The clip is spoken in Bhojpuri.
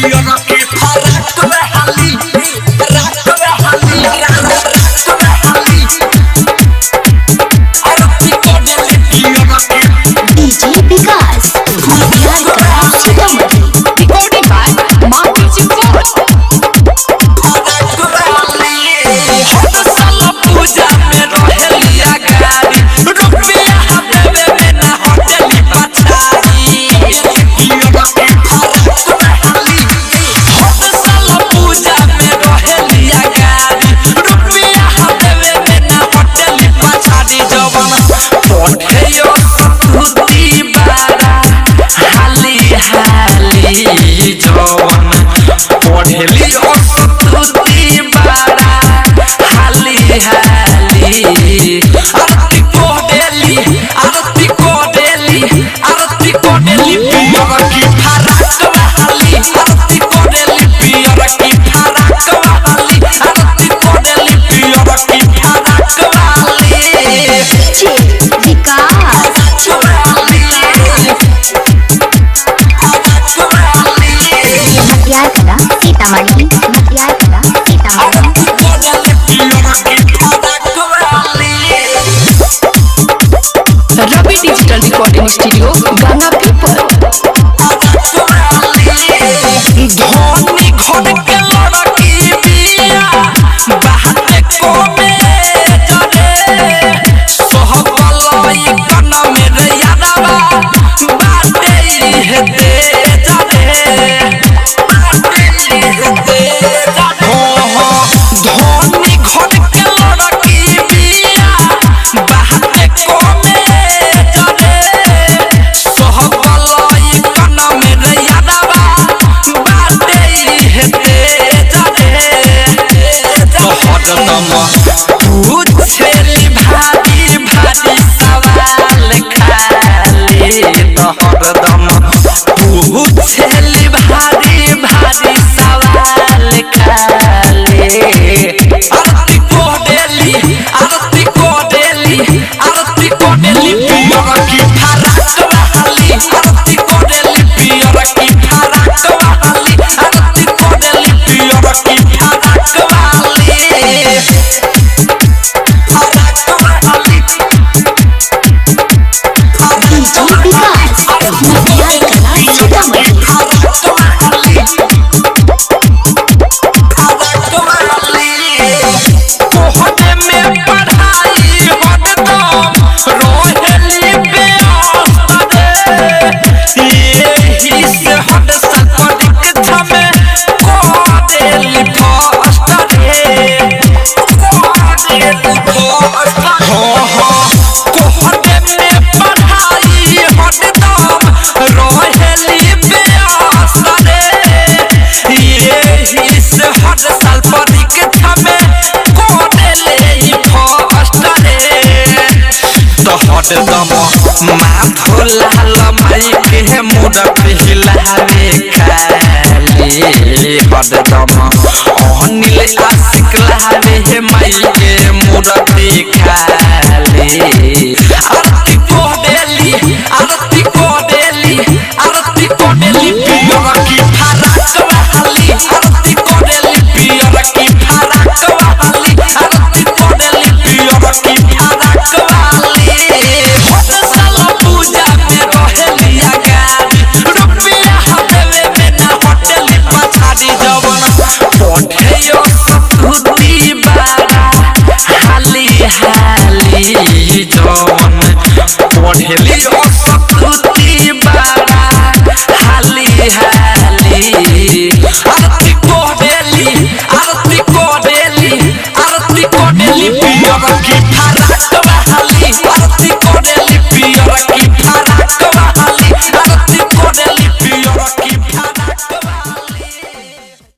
पियर के फराक में हाली रात में हाली रात में हाली आरती को डेली पियर के डीजे विकास मटियार कला सीतामढ़ी रिकॉर्डिंग बाय मार्केट फराक में हाली हर साल पूजा में रहेलिया गाड़ी रुपया देवे में ना होटली पछाड़ी पियर के फराक में हाली हर साल पूजा में रहेलिया गाड़ी रुपया देवे में ना होटली पछाड़ी जवन पठेयो सतुती बारा हाली हाली जवन पढ़ेली सतुती बारा हाली हाली आरती को डेली पियर की फराक में हाली आरती को डेली पियर की फराक में हाली आरती को डेली पियर की फराक में हाली डीजे विकास मटियार कला सीतामढ़ी मटियार कला सीतामढ़ी रवि डिजिटल रिकॉर्डिंग स्टूडियो गंगा पीपल धोनी घर के लड़की बिया बाहर को में जरे सोहबलई कन में रे यादवा बाटे हेते जरे बाटे हेते जरे हो धोनी घर के लड़की बिया बाहर को में जरे सोहबलई कन में रे यादवा बाटे हेते जरे तोहर नम पूछेली भारी भारी सवाल खाली तोहर दम पूछेली भारी भारी सवाल खाली आरती को डेली पियर की फराक में हाली आरती को डेली पियर की फराक में हाली आरती को डेली पियर की फराक में हाली फराक में हाली डीजे विकास मटियार कला सीतामढ़ी कोहने में पढ़ाई हरदम रोहेली बेअस्त रे यही से हर साल परीक्षा में कोडेली फर्स्ट रे कोडेली फर्स्ट कोहने में पढ़ाई हरदम रोहेली बेअस्त रे यही से हर साल परीक्षा में कोडेली फर्स्ट रे तोहर दम माथो लाल माई के मुरत हिलावे खाली हरदम अनिल आशिक लावे माई के मुरत